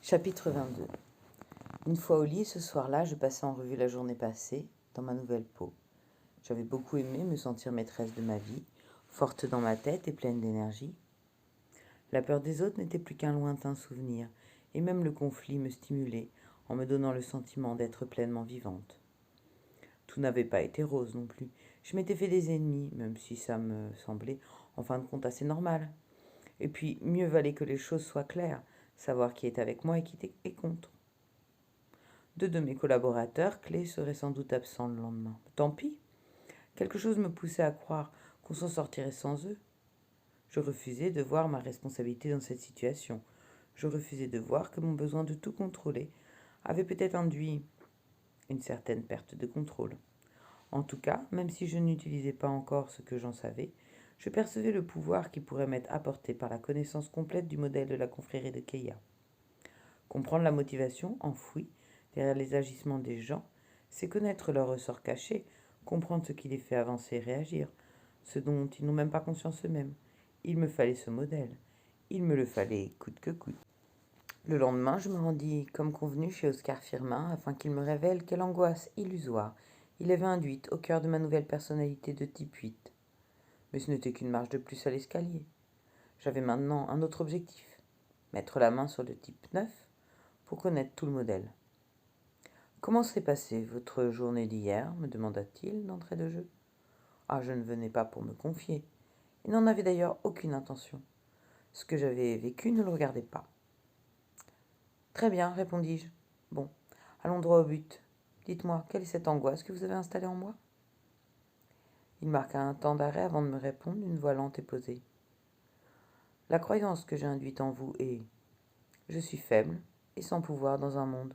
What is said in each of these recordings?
Chapitre 22. Une fois au lit, ce soir-là, je passais en revue la journée passée, dans ma nouvelle peau. J'avais beaucoup aimé me sentir maîtresse de ma vie, forte dans ma tête et pleine d'énergie. La peur des autres n'était plus qu'un lointain souvenir, et même le conflit me stimulait, en me donnant le sentiment d'être pleinement vivante. Tout n'avait pas été rose non plus. Je m'étais fait des ennemis, même si ça me semblait, en fin de compte, assez normal. Et puis, mieux valait que les choses soient claires, savoir qui est avec moi et qui est contre. Deux de mes collaborateurs clés seraient sans doute absents le lendemain. Tant pis, quelque chose me poussait à croire qu'on s'en sortirait sans eux. Je refusais de voir ma responsabilité dans cette situation. Je refusais de voir que mon besoin de tout contrôler avait peut-être induit une certaine perte de contrôle. En tout cas, même si je n'utilisais pas encore ce que j'en savais, je percevais le pouvoir qui pourrait m'être apporté par la connaissance complète du modèle de la confrérie de Keia. Comprendre la motivation enfouie derrière les agissements des gens, c'est connaître leurs ressorts cachés, comprendre ce qui les fait avancer et réagir, ce dont ils n'ont même pas conscience eux-mêmes. Il me fallait ce modèle. Il me le fallait coûte que coûte. Le lendemain, je me rendis comme convenu chez Oscar Firmin afin qu'il me révèle quelle angoisse illusoire il avait induite au cœur de ma nouvelle personnalité de type 8. Mais ce n'était qu'une marche de plus à l'escalier. J'avais maintenant un autre objectif, mettre la main sur le type 9 pour connaître tout le modèle. Comment s'est passée votre journée d'hier me demanda-t-il d'entrée de jeu. Ah, je ne venais pas pour me confier. Il n'en avait d'ailleurs aucune intention. Ce que j'avais vécu ne le regardait pas. Très bien, répondis-je. Bon, allons droit au but. Dites-moi, quelle est cette angoisse que vous avez installée en moi? Il marqua un temps d'arrêt avant de me répondre d'une voix lente et posée. La croyance que j'ai induite en vous est: je suis faible et sans pouvoir dans un monde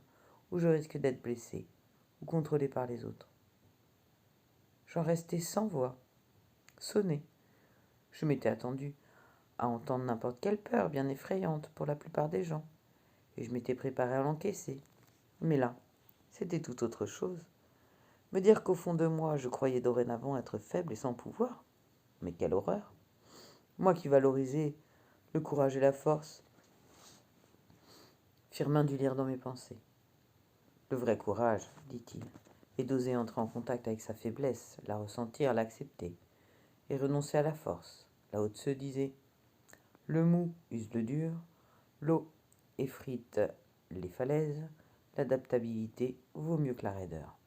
où je risque d'être blessé ou contrôlé par les autres. J'en restais sans voix, sonné. Je m'étais attendu à entendre n'importe quelle peur bien effrayante pour la plupart des gens, et je m'étais préparé à l'encaisser. Mais là, c'était tout autre chose. Me dire qu'au fond de moi, je croyais dorénavant être faible et sans pouvoir. Mais quelle horreur! Moi qui valorisais le courage et la force. Firmin dut lire dans mes pensées. Le vrai courage, dit-il, est d'oser entrer en contact avec sa faiblesse, la ressentir, l'accepter, et renoncer à la force. La haute se disait: le mou use le dur, l'eau effrite les falaises, l'adaptabilité vaut mieux que la raideur.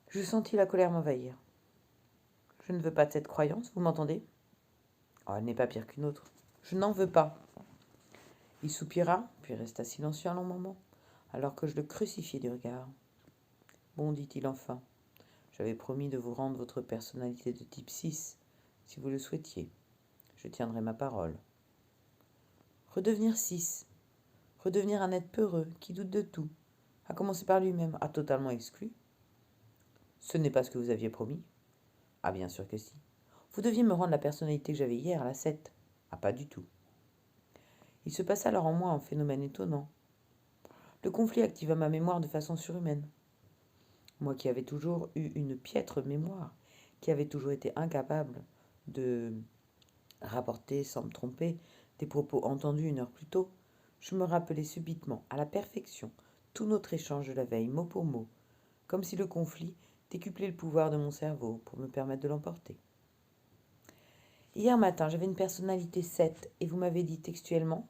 Je sentis la colère m'envahir. Je ne veux pas de cette croyance, vous m'entendez? Oh, elle n'est pas pire qu'une autre. Je n'en veux pas. Il soupira, puis resta silencieux un long moment, alors que je le crucifiais du regard. Bon, dit-il enfin, j'avais promis de vous rendre votre personnalité de type 6, si vous le souhaitiez. Je tiendrai ma parole. Redevenir 6, redevenir un être peureux, qui doute de tout, à commencer par lui-même, a totalement exclu. Ce n'est pas ce que vous aviez promis. Ah, bien sûr que si. Vous deviez me rendre la personnalité que j'avais hier à la 7. Ah, pas du tout. Il se passa alors en moi un phénomène étonnant. Le conflit activa ma mémoire de façon surhumaine. Moi qui avais toujours eu une piètre mémoire, qui avait toujours été incapable de rapporter sans me tromper des propos entendus une heure plus tôt, je me rappelais subitement, à la perfection, tout notre échange de la veille, mot pour mot, comme si le conflit décuplait le pouvoir de mon cerveau pour me permettre de l'emporter. Hier matin, j'avais une personnalité 7 et vous m'avez dit textuellement: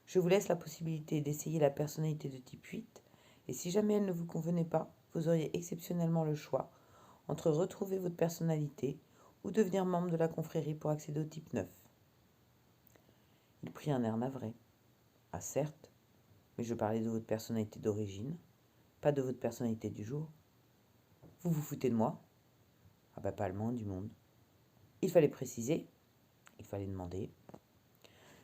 je vous laisse la possibilité d'essayer la personnalité de type 8 et si jamais elle ne vous convenait pas, vous auriez exceptionnellement le choix entre retrouver votre personnalité ou devenir membre de la confrérie pour accéder au type 9. Il prit un air navré. Ah certes, mais je parlais de votre personnalité d'origine, pas de votre personnalité du jour. Vous vous foutez de moi? Ah bah pas le moins du monde. Il fallait préciser, il fallait demander.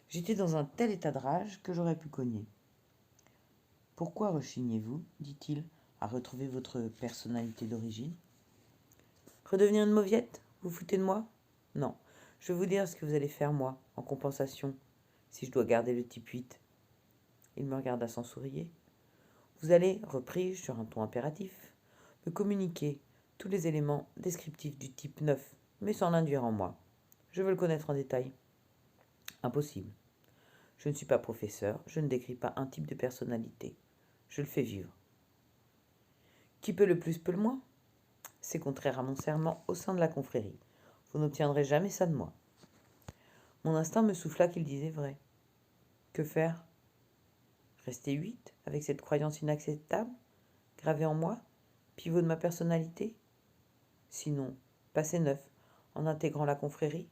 J'étais dans un tel état de rage que j'aurais pu cogner. Pourquoi rechignez-vous, dit-il, à retrouver votre personnalité d'origine? Redevenir une mauviette? Vous foutez de moi? Non, je vais vous dire ce que vous allez faire, moi, en compensation, si je dois garder le type 8. Il me regarda sans sourire. Vous allez, repris-je sur un ton impératif, me communiquer tous les éléments descriptifs du type 9, mais sans l'induire en moi. Je veux le connaître en détail. Impossible. Je ne suis pas professeur, je ne décris pas un type de personnalité. Je le fais vivre. Qui peut le plus peut le moins? C'est contraire à mon serment au sein de la confrérie. Vous n'obtiendrez jamais ça de moi. Mon instinct me souffla qu'il disait vrai. Que faire? Rester 8 avec cette croyance inacceptable, gravée en moi, pivot de ma personnalité? Sinon, passer 9 en intégrant la confrérie?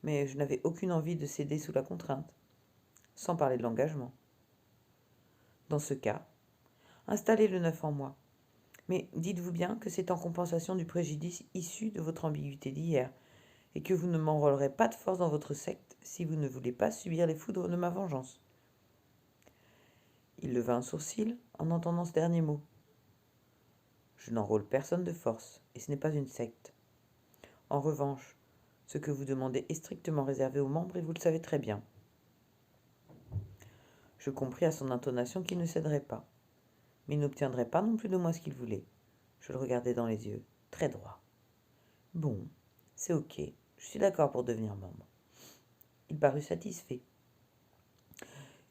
Mais je n'avais aucune envie de céder sous la contrainte, sans parler de l'engagement. Dans ce cas, installez le 9 en moi. Mais dites-vous bien que c'est en compensation du préjudice issu de votre ambiguïté d'hier, et que vous ne m'enrôlerez pas de force dans votre secte si vous ne voulez pas subir les foudres de ma vengeance. Il leva un sourcil en entendant ce dernier mot. Je n'enrôle personne de force, et ce n'est pas une secte. En revanche, ce que vous demandez est strictement réservé aux membres, et vous le savez très bien. Je compris à son intonation qu'il ne céderait pas, mais il n'obtiendrait pas non plus de moi ce qu'il voulait. Je le regardais dans les yeux, très droit. Bon, c'est ok, je suis d'accord pour devenir membre. Il parut satisfait,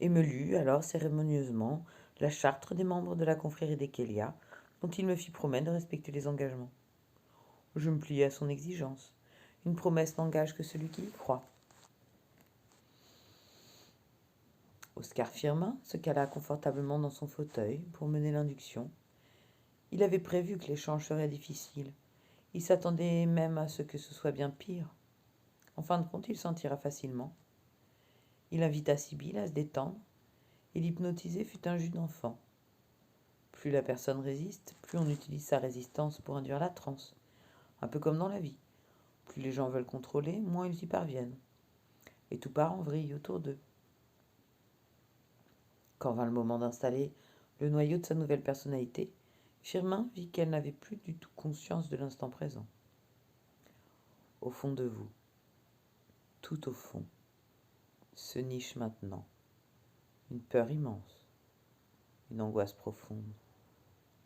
et me lut alors cérémonieusement la charte des membres de la confrérie des Kélia, dont il me fit promettre de respecter les engagements. Je me pliai à son exigence. Une promesse n'engage que celui qui y croit. Oscar Firmin se cala confortablement dans son fauteuil pour mener l'induction. Il avait prévu que l'échange serait difficile. Il s'attendait même à ce que ce soit bien pire. En fin de compte, il s'en tira facilement. Il invita Sibylle à se détendre, et l'hypnotisé fut un jus d'enfant. Plus la personne résiste, plus on utilise sa résistance pour induire la transe. Un peu comme dans la vie. Plus les gens veulent contrôler, moins ils y parviennent. Et tout part en vrille autour d'eux. Quand vint le moment d'installer le noyau de sa nouvelle personnalité, Firmin vit qu'elle n'avait plus du tout conscience de l'instant présent. Au fond de vous, tout au fond, se niche maintenant une peur immense, une angoisse profonde,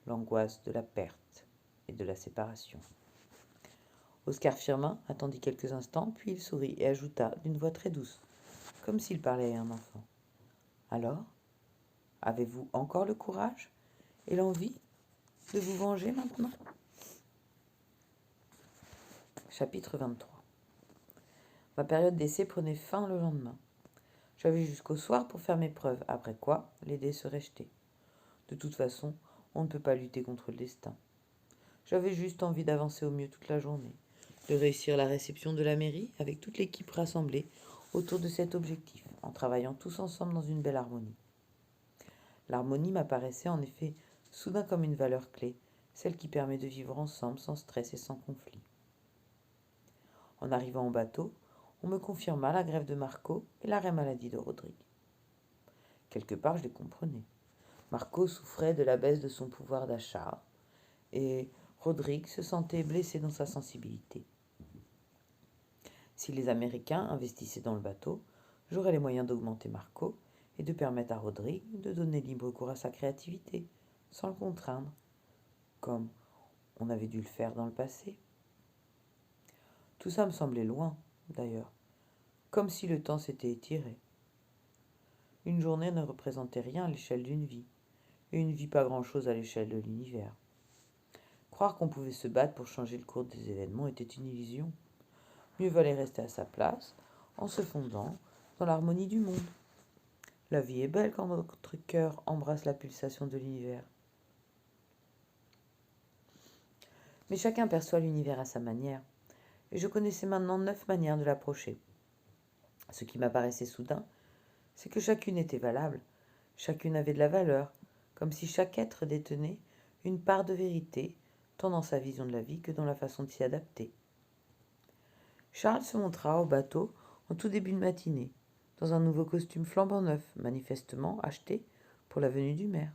l'angoisse de la perte et de la séparation. Oscar Firmin attendit quelques instants, puis il sourit et ajouta d'une voix très douce, comme s'il parlait à un enfant. Alors, avez-vous encore le courage et l'envie de vous venger maintenant? Chapitre 23. Ma période d'essai prenait fin le lendemain. J'avais jusqu'au soir pour faire mes preuves, après quoi les dés seraient jetés. De toute façon, on ne peut pas lutter contre le destin. J'avais juste envie d'avancer au mieux toute la journée, de réussir la réception de la mairie avec toute l'équipe rassemblée autour de cet objectif, en travaillant tous ensemble dans une belle harmonie. L'harmonie m'apparaissait en effet soudain comme une valeur clé, celle qui permet de vivre ensemble sans stress et sans conflit. En arrivant au bateau, on me confirma la grève de Marco et l'arrêt maladie de Rodrigue. Quelque part, je les comprenais. Marco souffrait de la baisse de son pouvoir d'achat et Rodrigue se sentait blessé dans sa sensibilité. Si les Américains investissaient dans le bateau, j'aurais les moyens d'augmenter Marco et de permettre à Rodrigue de donner libre cours à sa créativité, sans le contraindre, comme on avait dû le faire dans le passé. Tout ça me semblait loin, d'ailleurs, comme si le temps s'était étiré. Une journée ne représentait rien à l'échelle d'une vie, et une vie pas grand-chose à l'échelle de l'univers. Croire qu'on pouvait se battre pour changer le cours des événements était une illusion. Mieux valait rester à sa place, en se fondant dans l'harmonie du monde. La vie est belle quand notre cœur embrasse la pulsation de l'univers. Mais chacun perçoit l'univers à sa manière, et je connaissais maintenant 9 manières de l'approcher. Ce qui m'apparaissait soudain, c'est que chacune était valable, chacune avait de la valeur, comme si chaque être détenait une part de vérité, tant dans sa vision de la vie que dans la façon de s'y adapter. Charles se montra au bateau en tout début de matinée, dans un nouveau costume flambant neuf, manifestement acheté pour la venue du maire.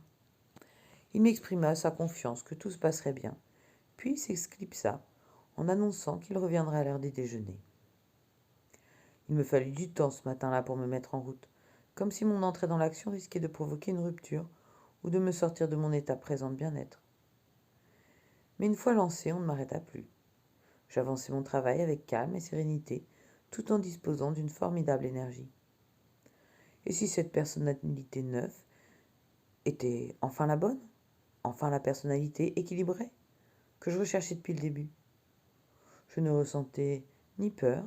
Il m'exprima sa confiance que tout se passerait bien, puis s'exclipsa en annonçant qu'il reviendrait à l'heure des déjeuners. Il me fallut du temps ce matin-là pour me mettre en route, comme si mon entrée dans l'action risquait de provoquer une rupture ou de me sortir de mon état présent de bien-être. Mais une fois lancé, on ne m'arrêta plus. J'avançai mon travail avec calme et sérénité, tout en disposant d'une formidable énergie. Et si cette personnalité neuve était enfin la bonne, enfin la personnalité équilibrée que je recherchais depuis le début? Je ne ressentais ni peur,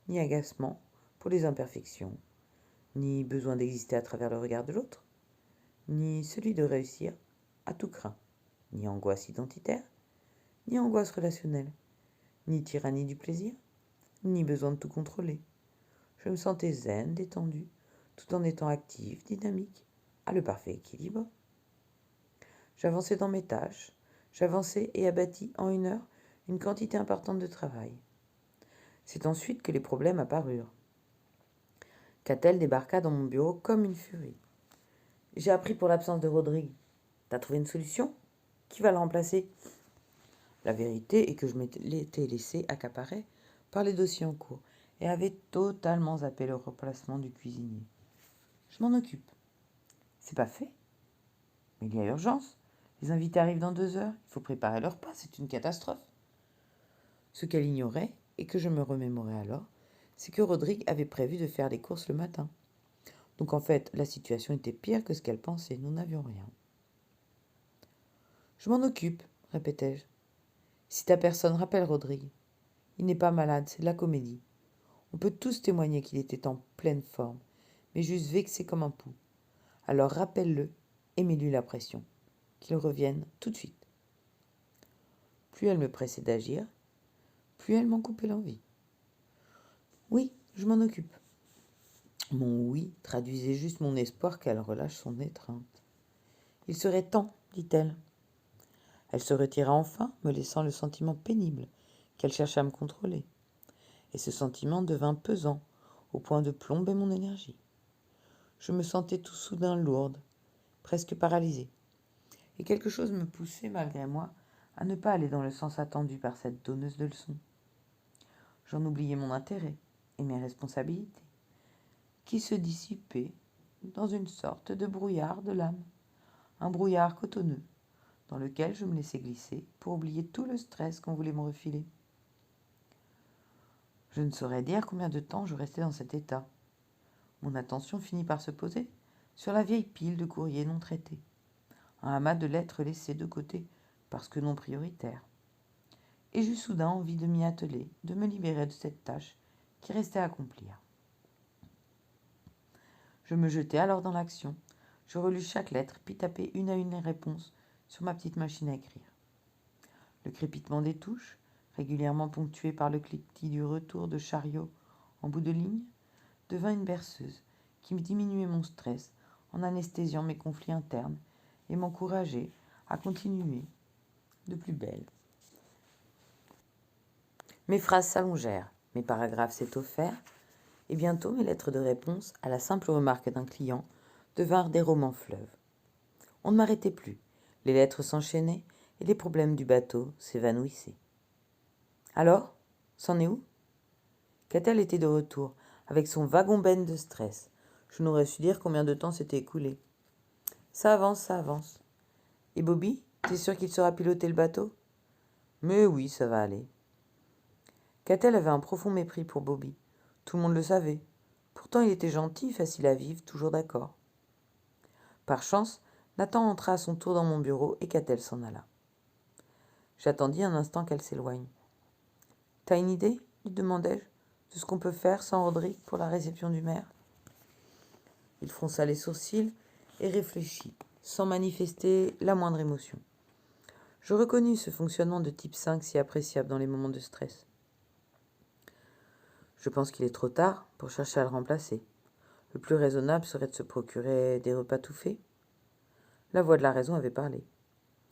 ni agacement pour les imperfections, ni besoin d'exister à travers le regard de l'autre, ni celui de réussir à tout craint, ni angoisse identitaire, ni angoisse relationnelle, ni tyrannie du plaisir, ni besoin de tout contrôler. Je me sentais zen, détendue, tout en étant active, dynamique, à le parfait équilibre. J'avançais dans mes tâches, j'avançais et abattis en 1 heure une quantité importante de travail. C'est ensuite que les problèmes apparurent. Catel débarqua dans mon bureau comme une furie. J'ai appris pour l'absence de Rodrigue. T'as trouvé une solution? Qui va le remplacer? La vérité est que je m'étais laissé accaparer par les dossiers en cours et avait totalement zappé le remplacement du cuisinier. Je m'en occupe. C'est pas fait, mais il y a urgence. Les invités arrivent dans 2 heures, il faut préparer leur repas, c'est une catastrophe. Ce qu'elle ignorait, et que je me remémorais alors, c'est que Rodrigue avait prévu de faire les courses le matin. Donc en fait, la situation était pire que ce qu'elle pensait, nous n'avions rien. Je m'en occupe, répétai-je. Si ta personne rappelle Rodrigue, il n'est pas malade, c'est de la comédie. On peut tous témoigner qu'il était en pleine forme, mais juste vexé comme un pou. Alors rappelle-le et mets-lui la pression, qu'il revienne tout de suite. Plus elle me pressait d'agir, plus elle m'en coupait l'envie. Oui, je m'en occupe. Mon oui traduisait juste mon espoir qu'elle relâche son étreinte. Il serait temps, dit-elle. Elle se retira enfin, me laissant le sentiment pénible qu'elle cherchait à me contrôler. Et ce sentiment devint pesant, au point de plomber mon énergie. Je me sentais tout soudain lourde, presque paralysée. Et quelque chose me poussait, malgré moi, à ne pas aller dans le sens attendu par cette donneuse de leçons. J'en oubliais mon intérêt et mes responsabilités, qui se dissipaient dans une sorte de brouillard de l'âme, un brouillard cotonneux, dans lequel je me laissais glisser pour oublier tout le stress qu'on voulait me refiler. Je ne saurais dire combien de temps je restais dans cet état. Mon attention finit par se poser sur la vieille pile de courriers non traités, un amas de lettres laissées de côté parce que non prioritaires. Et j'eus soudain envie de m'y atteler, de me libérer de cette tâche qui restait à accomplir. Je me jetai alors dans l'action. Je relus chaque lettre, puis tapai une à une les réponses sur ma petite machine à écrire. Le crépitement des touches, régulièrement ponctué par le cliquetis du retour de chariot en bout de ligne, devint une berceuse qui me diminuait mon stress en anesthésiant mes conflits internes et m'encourageait à continuer de plus belle. Mes phrases s'allongèrent, mes paragraphes s'étoffèrent, et bientôt mes lettres de réponse à la simple remarque d'un client devinrent des romans fleuves. On ne m'arrêtait plus, les lettres s'enchaînaient et les problèmes du bateau s'évanouissaient. Alors, c'en est où? Catel était de retour, avec son wagon-benne de stress. Je n'aurais su dire combien de temps s'était écoulé. Ça avance, ça avance. Et Bobby, t'es sûr qu'il saura piloter le bateau? Mais oui, ça va aller. Catel avait un profond mépris pour Bobby. Tout le monde le savait. Pourtant, il était gentil, facile à vivre, toujours d'accord. Par chance, Nathan entra à son tour dans mon bureau et Catel s'en alla. J'attendis un instant qu'elle s'éloigne. « T'as une idée ?» lui demandai-je, « de ce qu'on peut faire sans Rodrigue pour la réception du maire ?» Il fronça les sourcils et réfléchit, sans manifester la moindre émotion. Je reconnus ce fonctionnement de type 5 si appréciable dans les moments de stress. Je pense qu'il est trop tard pour chercher à le remplacer. Le plus raisonnable serait de se procurer des repas tout faits. La voix de la raison avait parlé.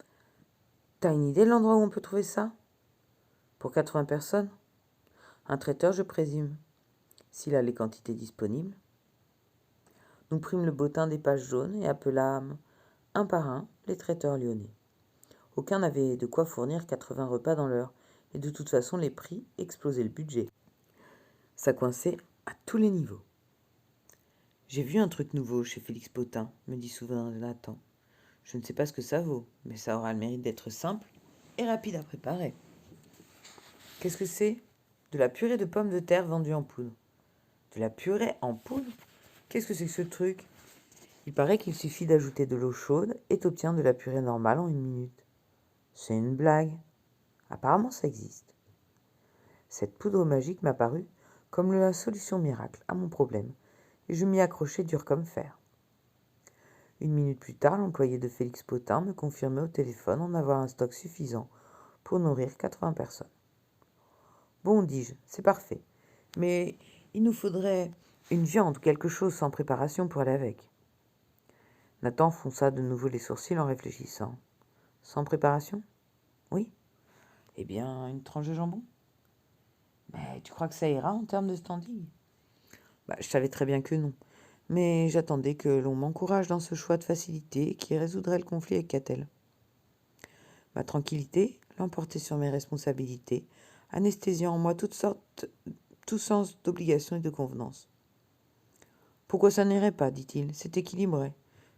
« T'as une idée de l'endroit où on peut trouver ça ? Pour 80 personnes ? Un traiteur, je présume, s'il a les quantités disponibles. » Nous prîmes le bottin des pages jaunes et appelâmes un par un les traiteurs lyonnais. Aucun n'avait de quoi fournir 80 repas dans l'heure, et de toute façon les prix explosaient le budget. Ça coinçait à tous les niveaux. « J'ai vu un truc nouveau chez Félix Potin, me dit souvent Nathan. Je ne sais pas ce que ça vaut, mais ça aura le mérite d'être simple et rapide à préparer. » Qu'est-ce que c'est ? De la purée de pommes de terre vendue en poudre. De la purée en poudre ? Qu'est-ce que c'est que ce truc? Il paraît qu'il suffit d'ajouter de l'eau chaude et t'obtiens de la purée normale en 1 minute. C'est une blague. Apparemment, ça existe. Cette poudre magique m'apparut comme la solution miracle à mon problème, et je m'y accrochai dur comme fer. 1 minute plus tard, l'employé de Félix Potin me confirmait au téléphone en avoir un stock suffisant pour nourrir 80 personnes. Bon, dis-je, c'est parfait, mais il nous faudrait une viande ou quelque chose sans préparation pour aller avec. Nathan fronça de nouveau les sourcils en réfléchissant. Sans préparation? Oui. Eh bien, une tranche de jambon? Mais tu crois que ça ira en termes de standing? Je savais très bien que non, mais j'attendais que l'on m'encourage dans ce choix de facilité qui résoudrait le conflit avec Catel. Ma tranquillité l'emportait sur mes responsabilités, anesthésiant en moi tout sens d'obligation et de convenance. Pourquoi ça n'irait pas, dit-il, c'est équilibré.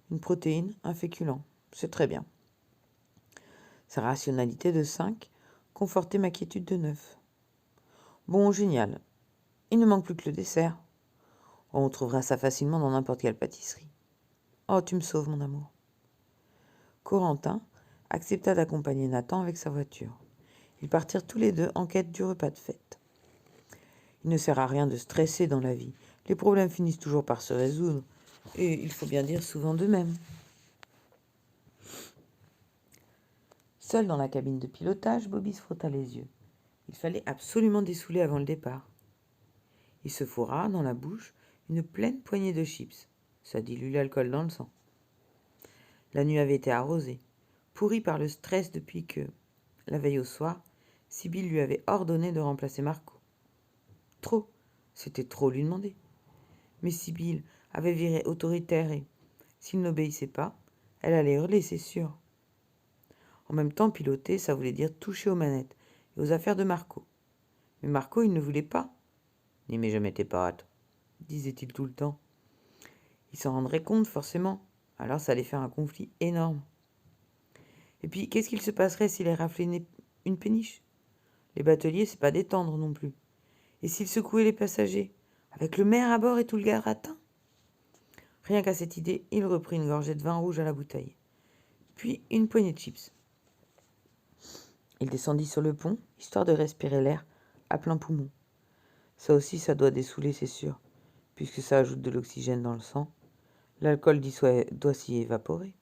Une protéine, un féculent, c'est très bien. Sa rationalité de 5 confortait ma quiétude de 9. Bon, génial. Il ne manque plus que le dessert. On trouvera ça facilement dans n'importe quelle pâtisserie. Oh, tu me sauves, mon amour. Corentin accepta d'accompagner Nathan avec sa voiture. Ils partirent tous les deux en quête du repas de fête. Il ne sert à rien de stresser dans la vie. Les problèmes finissent toujours par se résoudre. Et il faut bien dire souvent d'eux-mêmes. Seul dans la cabine de pilotage, Bobby se frotta les yeux. Il fallait absolument dessouler avant le départ. Il se fourra dans la bouche une pleine poignée de chips. Ça dilue l'alcool dans le sang. La nuit avait été arrosée, pourrie par le stress depuis que, la veille au soir, Sibylle lui avait ordonné de remplacer Marco. Trop, c'était trop lui demander. Mais Sibylle avait viré autoritaire et, s'il n'obéissait pas, elle allait hurler, c'est sûr. En même temps, piloter, ça voulait dire toucher aux manettes et aux affaires de Marco. Mais Marco, il ne voulait pas. N'y mets jamais tes pattes, disait-il tout le temps. Il s'en rendrait compte, forcément. Alors ça allait faire un conflit énorme. Et puis, qu'est-ce qu'il se passerait s'il avait raflé une péniche? Les bateliers, c'est pas détendre non plus. Et s'il secouait les passagers, avec le maire à bord et tout le gratin? Rien qu'à cette idée, il reprit une gorgée de vin rouge à la bouteille. Puis une poignée de chips. Il descendit sur le pont, histoire de respirer l'air à plein poumon. Ça aussi, ça doit dessouler, c'est sûr, puisque ça ajoute de l'oxygène dans le sang. L'alcool doit s'y évaporer.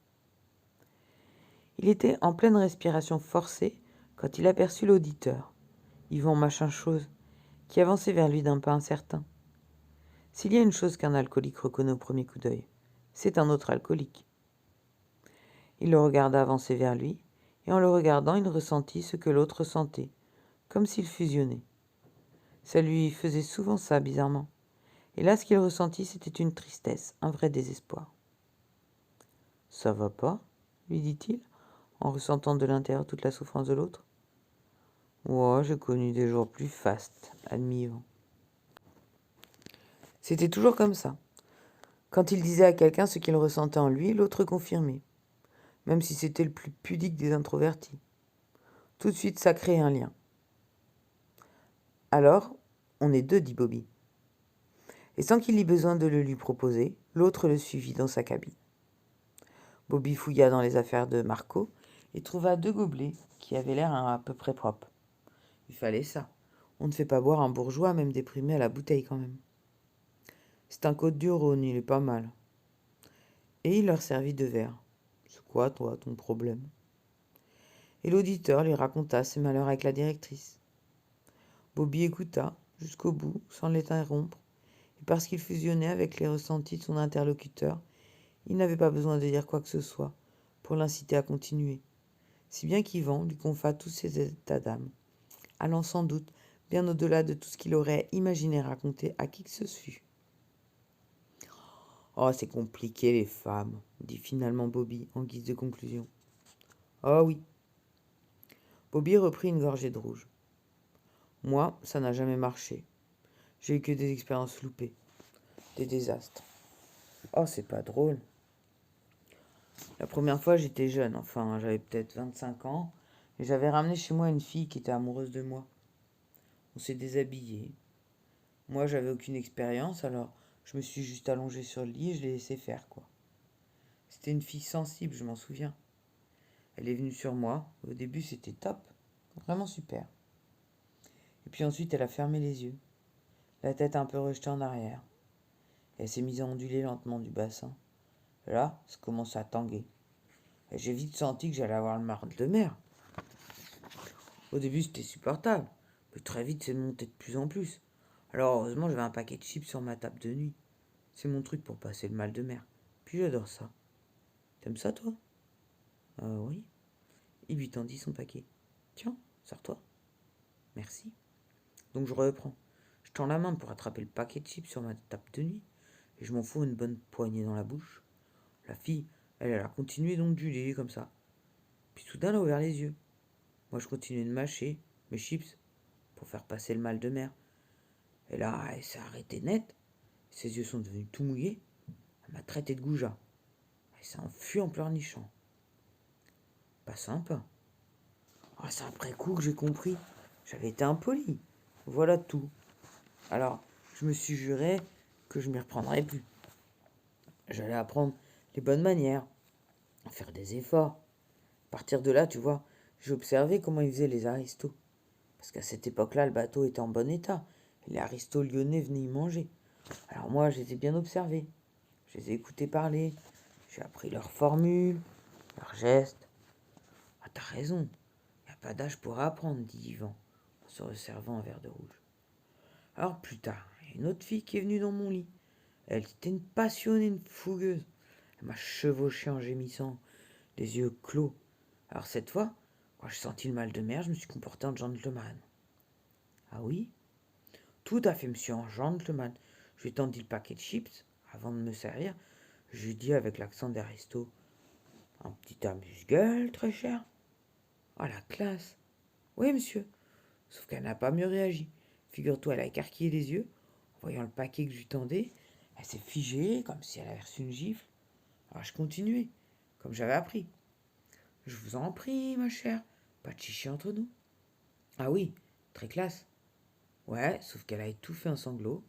Il était en pleine respiration forcée quand il aperçut l'auditeur, Yvan Machin-Chose, qui avançait vers lui d'un pas incertain. S'il y a une chose qu'un alcoolique reconnaît au premier coup d'œil, c'est un autre alcoolique. Il le regarda avancer vers lui, et en le regardant, il ressentit ce que l'autre ressentait, comme s'ils fusionnaient. Ça lui faisait souvent ça, bizarrement. Et là, ce qu'il ressentit, c'était une tristesse, un vrai désespoir. « Ça va pas ?» lui dit-il, en ressentant de l'intérieur toute la souffrance de l'autre. « Ouais, j'ai connu des jours plus fastes, » admit Yvan. C'était toujours comme ça. Quand il disait à quelqu'un ce qu'il ressentait en lui, l'autre confirmait, même si c'était le plus pudique des introvertis. Tout de suite, ça créait un lien. « Alors, on est deux, dit Bobby. » Et sans qu'il ait besoin de le lui proposer, l'autre le suivit dans sa cabine. Bobby fouilla dans les affaires de Marco et trouva 2 gobelets qui avaient l'air à peu près propres. Il fallait ça. On ne fait pas boire un bourgeois, même déprimé, à la bouteille quand même. C'est un Côte-du-Rhône, il est pas mal. Et il leur servit 2 verres. C'est quoi, toi, ton problème? Et l'auditeur lui raconta ses malheurs avec la directrice. Bobby écouta jusqu'au bout, sans l'interrompre, et parce qu'il fusionnait avec les ressentis de son interlocuteur, il n'avait pas besoin de dire quoi que ce soit pour l'inciter à continuer, si bien qu'Yvan lui confia tous ses états d'âme, allant sans doute bien au-delà de tout ce qu'il aurait imaginé raconter à qui que ce fût. « Oh, c'est compliqué les femmes, » dit finalement Bobby en guise de conclusion. « Oh oui. » Bobby reprit une gorgée de rouge. « Moi, ça n'a jamais marché. J'ai eu que des expériences loupées, des désastres. Oh, c'est pas drôle. La première fois, j'étais jeune, enfin, j'avais peut-être 25 ans, et j'avais ramené chez moi une fille qui était amoureuse de moi. On s'est déshabillé. Moi, j'avais aucune expérience, alors Je me suis juste allongée sur le lit et je l'ai laissé faire, quoi. C'était une fille sensible, je m'en souviens. Elle est venue sur moi. Au début, c'était top. Vraiment super. Et puis ensuite, elle a fermé les yeux, la tête un peu rejetée en arrière. Et elle s'est mise à onduler lentement du bassin. Et là, ça commence à tanguer. Et j'ai vite senti que j'allais avoir le mal de mer. Au début, c'était supportable. Mais très vite, c'est monté de plus en plus. Alors, heureusement, j'avais un paquet de chips sur ma table de nuit. C'est mon truc pour passer le mal de mer. Puis j'adore ça. T'aimes ça, toi? Oui. Il lui tendit son paquet. Tiens, sers-toi. Merci. Donc je reprends. Je tends la main pour attraper le paquet de chips sur ma table de nuit. Et je m'en fous une bonne poignée dans la bouche. La fille, elle a continué d'onduler comme ça. Puis soudain, elle a ouvert les yeux. Moi, je continuais de mâcher mes chips pour faire passer le mal de mer. Et là, elle s'est arrêtée net. Ses yeux sont devenus tout mouillés. Elle m'a traité de goujat. Elle s'est enfuie en pleurnichant. Pas sympa. Ah, c'est après coup que j'ai compris. J'avais été impoli. Voilà tout. Alors, je me suis juré que je m'y reprendrais plus. J'allais apprendre les bonnes manières, faire des efforts. À partir de là, tu vois, j'ai observé comment ils faisaient les aristos. Parce qu'à cette époque-là, le bateau était en bon état. Et les aristos lyonnais venaient y manger. Alors moi, je les ai bien observés. Je les ai écoutés parler. J'ai appris leurs formules, leurs gestes. Ah, t'as raison. Y a pas d'âge pour apprendre, dit Yvan, en se resservant un verre de rouge. Alors plus tard, il y a une autre fille qui est venue dans mon lit. Elle était une passionnée, une fougueuse. Elle m'a chevauché en gémissant, les yeux clos. Alors cette fois, quand j'ai senti le mal de mer, je me suis comporté en gentleman. Ah oui? Tout à fait, monsieur, en gentleman. Je lui ai tendu le paquet de chips. Avant de me servir, je lui ai dit avec l'accent d'aristo: un petit amuse-gueule, très cher. Ah, la classe. Oui, monsieur. Sauf qu'elle n'a pas mieux réagi. Figure-toi, elle a écarquillé les yeux. En voyant le paquet que je lui tendais, elle s'est figée, comme si elle avait reçu une gifle. Alors je continuais, comme j'avais appris. Je vous en prie, ma chère, pas de chichi entre nous. Ah oui, très classe. Ouais, sauf qu'elle a étouffé un sanglot,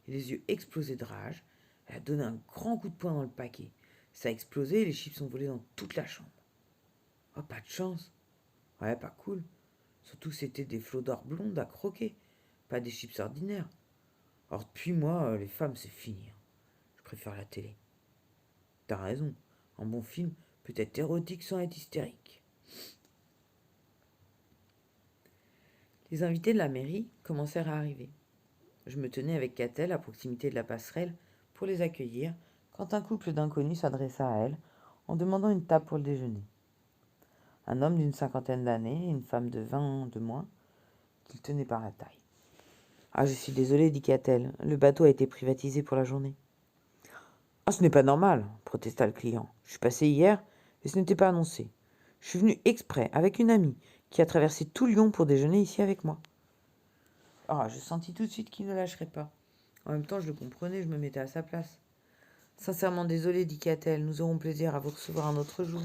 et les yeux explosés de rage. Elle a donné un grand coup de poing dans le paquet. Ça a explosé et les chips sont volés dans toute la chambre. Oh, pas de chance. Ouais, pas cool. Surtout que c'était des flots d'or blonde à croquer, pas des chips ordinaires. Or, depuis moi, les femmes, c'est fini. Je préfère la télé. T'as raison, un bon film peut être érotique sans être hystérique. Les invités de la mairie commencèrent à arriver. Je me tenais avec Catel à proximité de la passerelle pour les accueillir quand un couple d'inconnus s'adressa à elle en demandant une table pour le déjeuner. Un homme d'une cinquantaine d'années et une femme de 20 ans de moins qu'il tenait par la taille. Ah, je suis désolé, dit Catel, le bateau a été privatisé pour la journée. Ah, ce n'est pas normal, protesta le client. Je suis passé hier et ce n'était pas annoncé. Je suis venu exprès avec une amie qui a traversé tout Lyon pour déjeuner ici avec moi. Ah, je sentis tout de suite qu'il ne lâcherait pas. En même temps, je le comprenais, je me mettais à sa place. Sincèrement désolé, dit Catel, nous aurons plaisir à vous recevoir un autre jour.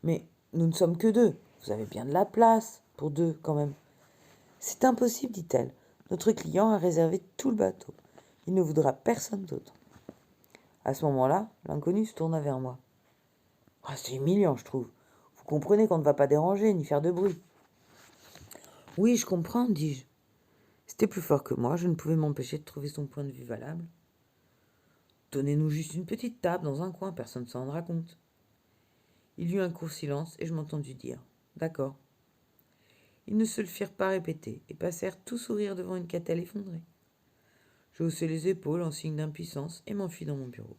Mais nous ne sommes que deux. Vous avez bien de la place pour deux, quand même. C'est impossible, dit-elle. Notre client a réservé tout le bateau. Il ne voudra personne d'autre. À ce moment-là, l'inconnu se tourna vers moi. Ah, c'est humiliant, je trouve. Vous comprenez qu'on ne va pas déranger ni faire de bruit. Oui, je comprends, dis-je. C'était plus fort que moi, je ne pouvais m'empêcher de trouver son point de vue valable. Donnez-nous juste une petite table dans un coin, personne ne s'en rendra compte. Il y eut un court silence et je m'entendis dire: d'accord. Ils ne se le firent pas répéter et passèrent tout sourire devant une catelle effondrée. Je haussai les épaules en signe d'impuissance et m'enfuis dans mon bureau.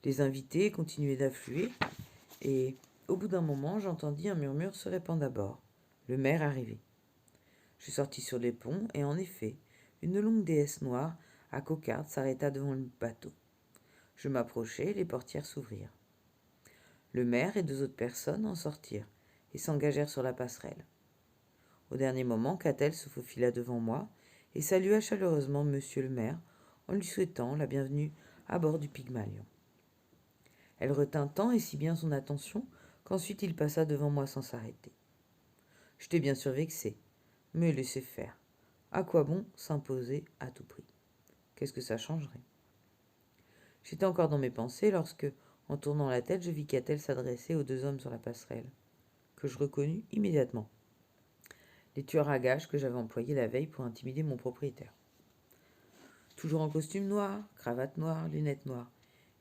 Les invités continuaient d'affluer et, au bout d'un moment, j'entendis un murmure se répandre à bord. Le maire arrivait. Je sortis sur les ponts et en effet, une longue déesse noire à cocarde s'arrêta devant le bateau. Je m'approchai, les portières s'ouvrirent. Le maire et deux autres personnes en sortirent et s'engagèrent sur la passerelle. Au dernier moment, Catel se faufila devant moi et salua chaleureusement monsieur le maire en lui souhaitant la bienvenue à bord du Pygmalion. Elle retint tant et si bien son attention qu'ensuite il passa devant moi sans s'arrêter. J'étais bien sûr vexé, mais laissé faire. À quoi bon s'imposer à tout prix? Qu'est-ce que ça changerait? J'étais encore dans mes pensées lorsque, en tournant la tête, je vis Catel s'adresser aux 2 hommes sur la passerelle, que je reconnus immédiatement. Les tueurs à gages que j'avais employés la veille pour intimider mon propriétaire. Toujours en costume noir, cravate noire, lunettes noires.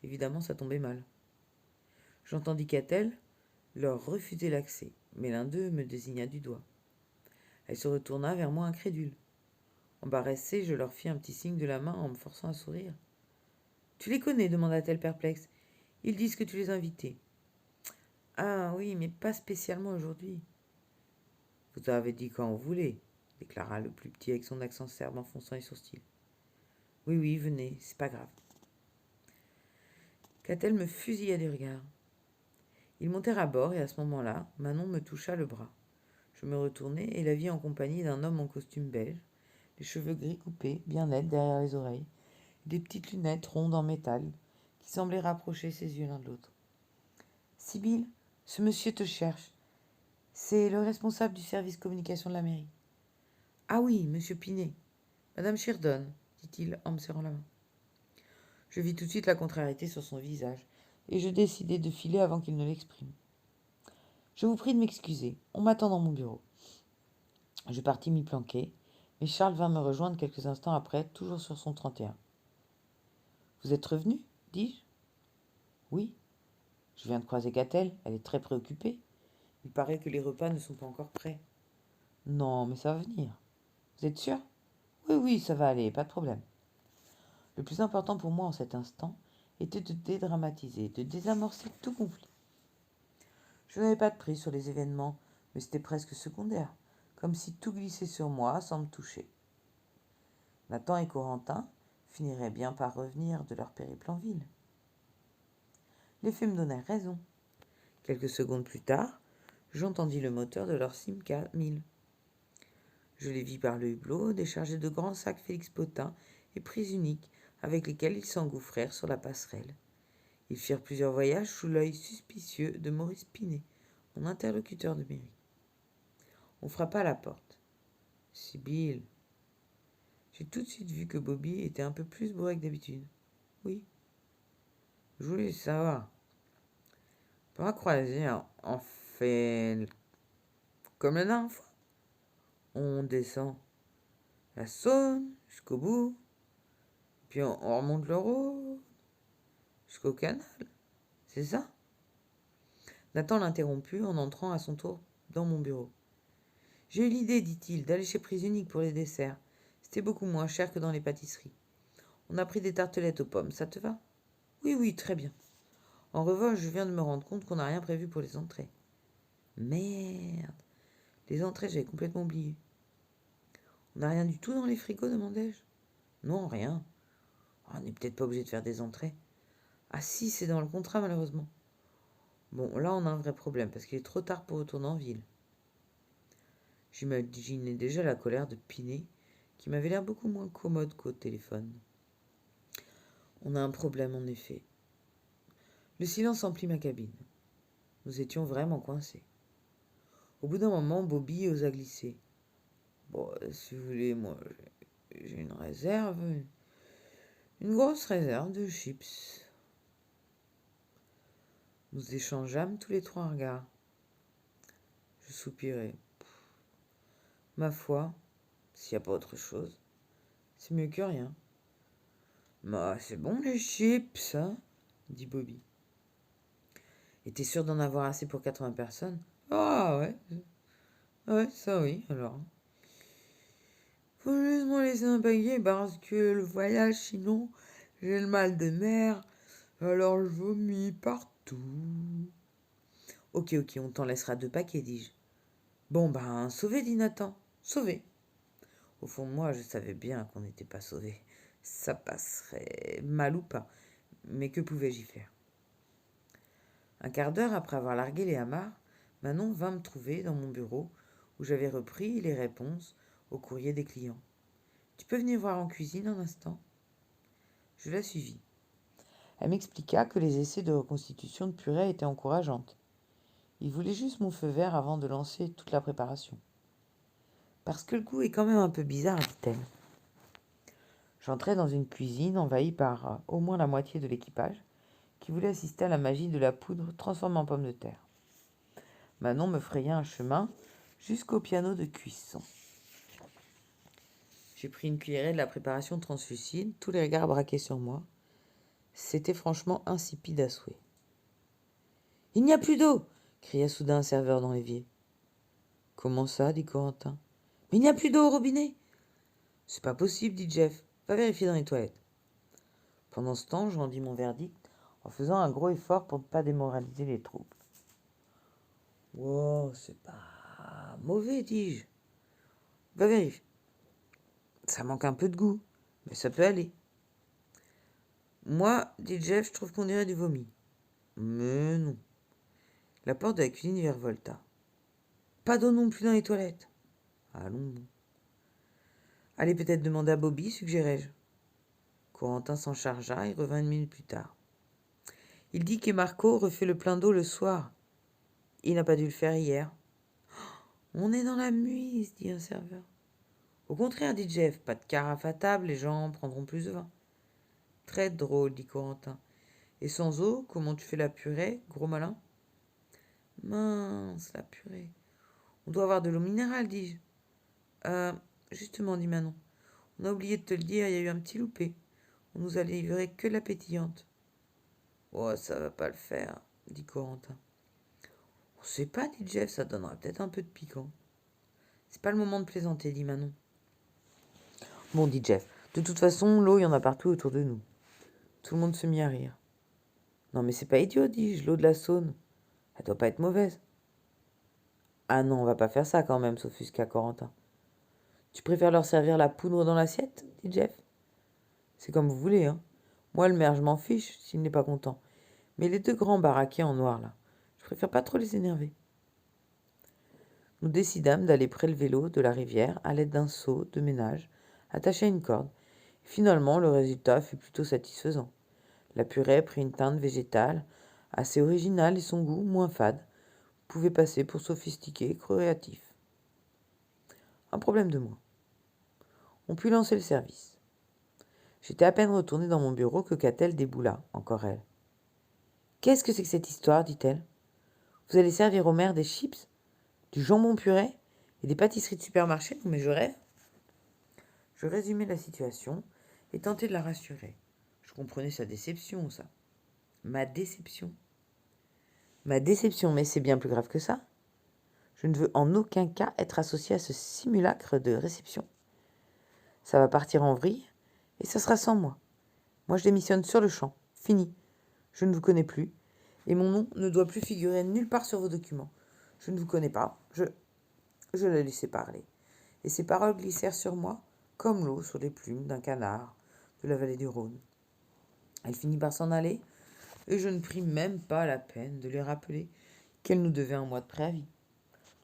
Évidemment, ça tombait mal. J'entendis Catel leur refuser l'accès, mais l'un d'eux me désigna du doigt. Elle se retourna vers moi incrédule. Embarrassée, je leur fis un petit signe de la main en me forçant à sourire. « Tu les connais ?» demanda-t-elle perplexe. « Ils disent que tu les as invités. »« Ah oui, mais pas spécialement aujourd'hui. »« Vous avez dit quand vous voulez, » déclara le plus petit avec son accent serbe en fronçant les sourcils. « Oui, oui, venez, c'est pas grave. » Catel me fusilla du regard. Ils montèrent à bord et à ce moment-là, Manon me toucha le bras. Je me retournai et la vis en compagnie d'un homme en costume beige, les cheveux gris coupés, bien nets derrière les oreilles, des petites lunettes rondes en métal qui semblaient rapprocher ses yeux l'un de l'autre. « Sibylle, ce monsieur te cherche. C'est le responsable du service communication de la mairie. »« Ah oui, monsieur Pinet. Madame Shirdon, dit-il en me serrant la main. Je vis tout de suite la contrariété sur son visage et je décidai de filer avant qu'il ne l'exprime. « Je vous prie de m'excuser, on m'attend dans mon bureau. » Je partis m'y planquer, mais Charles vint me rejoindre quelques instants après, toujours sur son 31. « Vous êtes revenu ?» dis-je. « Oui. Je viens de croiser Catel, elle est très préoccupée. Il paraît que les repas ne sont pas encore prêts. »« Non, mais ça va venir. Vous êtes sûr ? » ?»« Oui, oui, ça va aller, pas de problème. » Le plus important pour moi en cet instant était de dédramatiser, de désamorcer tout conflit. Je n'avais pas de prise sur les événements, mais c'était presque secondaire, comme si tout glissait sur moi sans me toucher. Nathan et Corentin finiraient bien par revenir de leur périple en ville. Les faits me donnèrent raison. Quelques secondes plus tard, j'entendis le moteur de leur Simca 1000. Je les vis par le hublot décharger de grands sacs Félix Potin et prises uniques avec lesquels ils s'engouffrèrent sur la passerelle. Ils firent plusieurs voyages sous l'œil suspicieux de Maurice Pinet, mon interlocuteur de mairie. On frappa à la porte. « Sibylle. » J'ai tout de suite vu que Bobby était un peu plus bourré que d'habitude. « Oui. » Je voulais savoir. Pas croiser, en fait, comme la dernière fois. On descend la Saône jusqu'au bout, puis on remonte le Rhône jusqu'au canal. C'est ça? Nathan l'interromput en entrant à son tour dans mon bureau. J'ai eu l'idée, dit-il, d'aller chez Prise Unique pour les desserts. C'était beaucoup moins cher que dans les pâtisseries. On a pris des tartelettes aux pommes, ça te va? Oui, oui, très bien. En revanche, je viens de me rendre compte qu'on n'a rien prévu pour les entrées. Merde. Les entrées, j'avais complètement oublié. On n'a rien du tout dans les frigos, demandai-je. Non, rien. On n'est peut-être pas obligé de faire des entrées. Ah si, c'est dans le contrat, malheureusement. Bon, là, on a un vrai problème, parce qu'il est trop tard pour retourner en ville. J'imaginais déjà la colère de Pinet, qui m'avait l'air beaucoup moins commode qu'au téléphone. On a un problème, en effet. Le silence emplit ma cabine. Nous étions vraiment coincés. Au bout d'un moment, Bobby osa glisser. Bon, si vous voulez, moi, j'ai une réserve, une grosse réserve de chips. Nous échangeâmes tous les 3 un regard. Je soupirai. Ma foi, s'il n'y a pas autre chose, c'est mieux que rien. Bah, c'est bon les chips, hein, dit Bobby. Et t'es sûr d'en avoir assez pour 80 personnes? Ah ouais. Ouais, ça oui, alors. Faut juste m'en laisser un paquet parce que le voyage, sinon, j'ai le mal de mer. Alors je vomis partout. Ok, on t'en laissera 2 paquets, dis-je. Bon, ben, sauvé, dit Nathan. Sauvé. Au fond de moi, je savais bien qu'on n'était pas sauvés. Ça passerait mal ou pas. Mais que pouvais-je y faire? Un quart d'heure après avoir largué les amarres, Manon vint me trouver dans mon bureau où j'avais repris les réponses au courrier des clients. « Tu peux venir voir en cuisine un instant ?» Je la suivis. Elle m'expliqua que les essais de reconstitution de purée étaient encourageantes. Il voulait juste mon feu vert avant de lancer toute la préparation. « Parce que le goût est quand même un peu bizarre, dit-elle. » J'entrai dans une cuisine envahie par au moins la moitié de l'équipage qui voulait assister à la magie de la poudre transformée en pommes de terre. Manon me fraya un chemin jusqu'au piano de cuisson. J'ai pris une cuillerée de la préparation translucide, tous les regards braqués sur moi. C'était franchement insipide à souhait. « Il n'y a plus d'eau !» cria soudain un serveur dans l'évier. « Comment ça ?» dit Corentin. « Mais il n'y a plus d'eau au robinet !»« C'est pas possible, dit Jeff. Va vérifier dans les toilettes. » Pendant ce temps, je rendis mon verdict en faisant un gros effort pour ne pas démoraliser les troupes. « Wow, c'est pas mauvais, dis-je. Va vérifier. Ça manque un peu de goût, mais ça peut aller. » « Moi, dit Jeff, je trouve qu'on dirait du vomi. » »« Mais non. » La porte de la cuisine virevolta. « Pas d'eau non plus dans les toilettes. » »« Allons. » »« Allez peut-être demander à Bobby, suggérai-je. » Corentin s'en chargea et revint 1 minute plus tard. « Il dit que Marco refait le plein d'eau le soir. Il n'a pas dû le faire hier. »« On est dans la muise, dit un serveur. »« Au contraire, dit Jeff, pas de carafe à table, les gens prendront plus de vin. »« Très drôle, dit Corentin. Et sans eau, comment tu fais la purée, gros malin ? » ?»« Mince, la purée. On doit avoir de l'eau minérale, dis-je. »« Justement, dit Manon. On a oublié de te le dire, il y a eu un petit loupé. On nous a livré que la pétillante. »« Oh, ça va pas le faire, dit Corentin. »« On sait pas, dit Jeff, ça donnera peut-être un peu de piquant. »« C'est pas le moment de plaisanter, dit Manon. »« Bon, dit Jeff, de toute façon, l'eau, il y en a partout autour de nous. » Tout le monde se mit à rire. « Non, mais c'est pas idiot, dis-je, l'eau de la Saône. Elle doit pas être mauvaise. »« Ah non, on va pas faire ça quand même, s'offusqua Corentin. »« Tu préfères leur servir la poudre dans l'assiette, dit Jeff. C'est comme vous voulez, hein. Moi, le maire, je m'en fiche s'il n'est pas content. Mais les 2 grands baraqués en noir, là, je préfère pas trop les énerver. » Nous décidâmes d'aller prélever l'eau de la rivière à l'aide d'un seau de ménage attaché à une corde. Finalement, le résultat fut plutôt satisfaisant. La purée prit une teinte végétale assez originale et son goût, moins fade, pouvait passer pour sophistiqué et créatif. Un problème de moins. On put lancer le service. J'étais à peine retournée dans mon bureau que Catel déboula, encore elle. « Qu'est-ce que c'est que cette histoire ?» dit-elle. « Vous allez servir aux mères des chips, du jambon purée et des pâtisseries de supermarché ? Mais je rêve. » Je résumai la situation et tentai de la rassurer. Je comprenais sa déception, ça. Ma déception. Ma déception, mais c'est bien plus grave que ça. Je ne veux en aucun cas être associée à ce simulacre de réception. Ça va partir en vrille et ça sera sans moi. Moi, je démissionne sur le champ. Fini. Je ne vous connais plus et mon nom ne doit plus figurer nulle part sur vos documents. Je ne vous connais pas. Je la laissai parler. Et ses paroles glissèrent sur moi comme l'eau sur les plumes d'un canard de la vallée du Rhône. Elle finit par s'en aller et je ne pris même pas la peine de lui rappeler qu'elle nous devait 1 mois de préavis.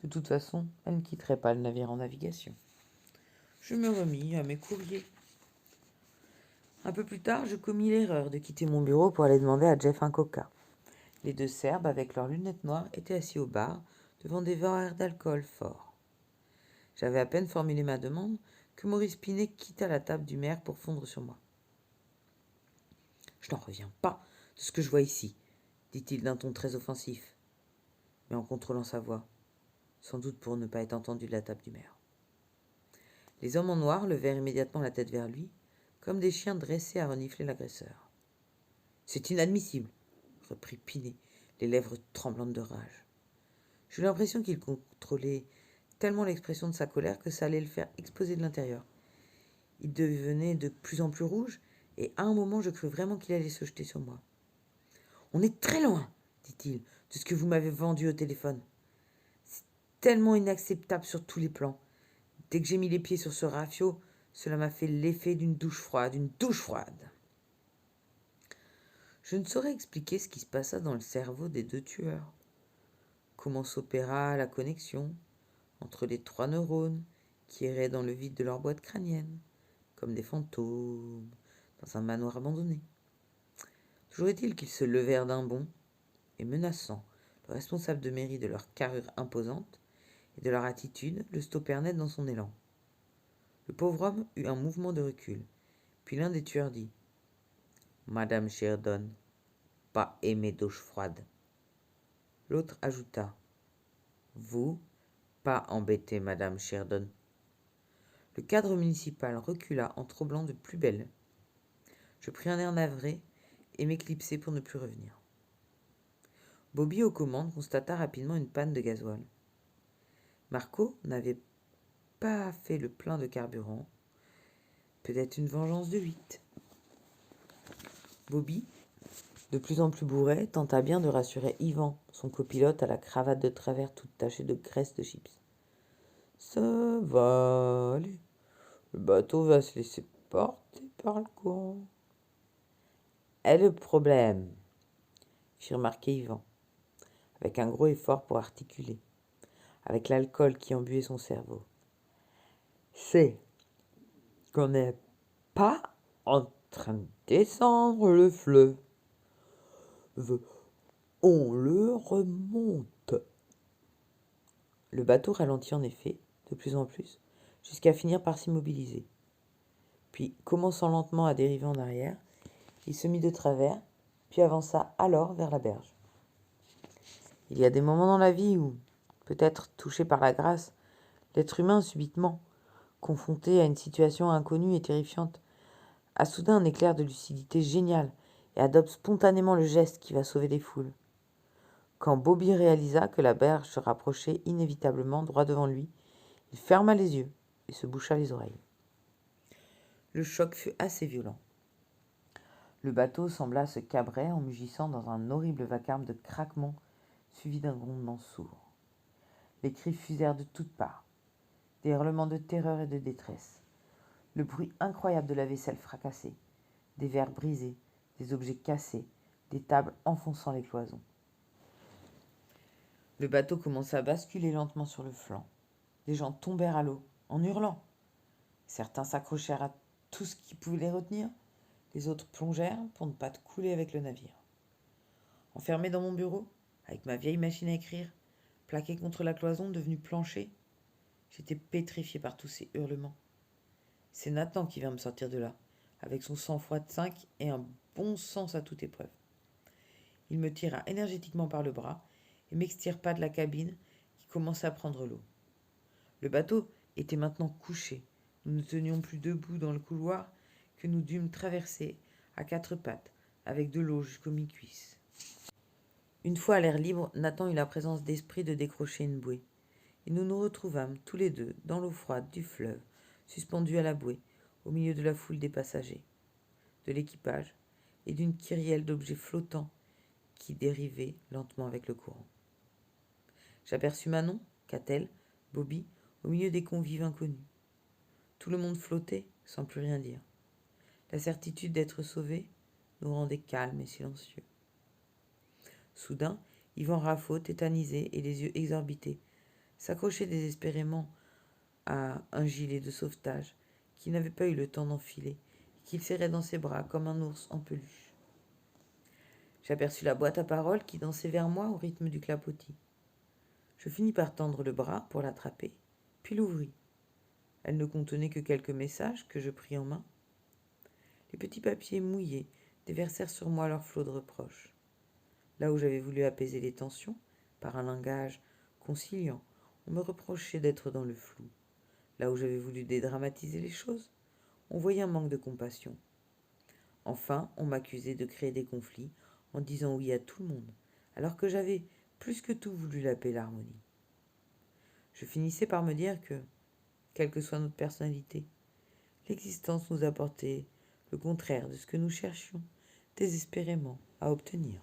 De toute façon, elle ne quitterait pas le navire en navigation. Je me remis à mes courriers. Un peu plus tard, je commis l'erreur de quitter mon bureau pour aller demander à Jeff un coca. Les 2 Serbes, avec leurs lunettes noires, étaient assis au bar, devant des verres d'alcool forts. J'avais à peine formulé ma demande que Maurice Pinet quitta la table du maire pour fondre sur moi. « Je n'en reviens pas de ce que je vois ici, dit-il d'un ton très offensif, mais en contrôlant sa voix, sans doute pour ne pas être entendu de la table du maire. Les hommes en noir levèrent immédiatement la tête vers lui, comme des chiens dressés à renifler l'agresseur. « C'est inadmissible, » reprit Pinet, les lèvres tremblantes de rage. J'eus l'impression qu'il contrôlait tellement l'expression de sa colère que ça allait le faire exploser de l'intérieur. Il devenait de plus en plus rouge, et à un moment je crus vraiment qu'il allait se jeter sur moi. « On est très loin, dit-il, de ce que vous m'avez vendu au téléphone. C'est tellement inacceptable sur tous les plans. Dès que j'ai mis les pieds sur ce rafio, cela m'a fait l'effet d'une douche froide, une douche froide. » Je ne saurais expliquer ce qui se passa dans le cerveau des 2 tueurs. Comment s'opéra la connexion entre les 3 neurones qui erraient dans le vide de leur boîte crânienne, comme des fantômes dans un manoir abandonné. Toujours est-il qu'ils se levèrent d'un bond et, menaçant le responsable de mairie de leur carrure imposante et de leur attitude, le stoppèrent net dans son élan. Le pauvre homme eut un mouvement de recul, Puis l'un des tueurs dit « Madame Sheridan, pas aimer douche froide. » L'autre ajouta « Vous, pas embêter Madame Sheridan. » Le cadre municipal recula en troublant de plus belle. Je pris un air navré et m'éclipsai pour ne plus revenir. Bobby aux commandes constata rapidement une panne de gasoil. Marco n'avait pas fait le plein de carburant. Peut-être une vengeance de 8. Bobby, de plus en plus bourré, tenta bien de rassurer Yvan, son copilote à la cravate de travers toute tachée de graisse de chips. « Ça va aller. Le bateau va se laisser porter par le courant. »« Et le problème ?» fit remarquer Yvan, avec un gros effort pour articuler, avec l'alcool qui embuait son cerveau. « C'est qu'on n'est pas en train de descendre le fleuve. On le remonte. » Le bateau ralentit en effet, de plus en plus, jusqu'à finir par s'immobiliser. Puis, commençant lentement à dériver en arrière, il se mit de travers, puis avança alors vers la berge. Il y a des moments dans la vie où, peut-être touché par la grâce, l'être humain subitement, confronté à une situation inconnue et terrifiante, a soudain un éclair de lucidité génial et adopte spontanément le geste qui va sauver les foules. Quand Bobby réalisa que la berge se rapprochait inévitablement droit devant lui, il ferma les yeux et se boucha les oreilles. Le choc fut assez violent. Le bateau sembla se cabrer en mugissant dans un horrible vacarme de craquements suivi d'un grondement sourd. Les cris fusèrent de toutes parts, des hurlements de terreur et de détresse, le bruit incroyable de la vaisselle fracassée, des verres brisés, des objets cassés, des tables enfonçant les cloisons. Le bateau commença à basculer lentement sur le flanc. Des gens tombèrent à l'eau, en hurlant. Certains s'accrochèrent à tout ce qui pouvait les retenir, les autres plongèrent pour ne pas couler avec le navire. Enfermé dans mon bureau, avec ma vieille machine à écrire, plaquée contre la cloison devenue plancher, j'étais pétrifié par tous ces hurlements. C'est Nathan qui vient me sortir de là, avec son sang-froid de 5 et un bon sens à toute épreuve. Il me tira énergétiquement par le bras et m'extirpa de la cabine qui commençait à prendre l'eau. Le bateau était maintenant couché. Nous ne tenions plus debout dans le couloir que nous dûmes traverser à 4 pattes, avec de l'eau jusqu'aux mi-cuisses. Une fois à l'air libre, Nathan eut la présence d'esprit de décrocher une bouée. Et nous nous retrouvâmes tous les deux dans l'eau froide du fleuve, suspendus à la bouée, au milieu de la foule des passagers, de l'équipage et d'une kyrielle d'objets flottants qui dérivaient lentement avec le courant. J'aperçus Manon, Catel, Bobby, au milieu des convives inconnus. Tout le monde flottait sans plus rien dire. La certitude d'être sauvés nous rendait calmes et silencieux. Soudain, Yvan Raffaut, tétanisé et les yeux exorbités, s'accrochait désespérément à un gilet de sauvetage qu'il n'avait pas eu le temps d'enfiler et qu'il serrait dans ses bras comme un ours en peluche. J'aperçus la boîte à paroles qui dansait vers moi au rythme du clapotis. Je finis par tendre le bras pour l'attraper, puis l'ouvris. Elle ne contenait que quelques messages que je pris en main. Les petits papiers mouillés déversèrent sur moi leur flot de reproches. Là où j'avais voulu apaiser les tensions, par un langage conciliant, on me reprochait d'être dans le flou. Là où j'avais voulu dédramatiser les choses, on voyait un manque de compassion. Enfin, on m'accusait de créer des conflits en disant oui à tout le monde, alors que j'avais plus que tout voulu la paix et l'harmonie. Je finissais par me dire que, quelle que soit notre personnalité, l'existence nous apportait le contraire de ce que nous cherchions désespérément à obtenir.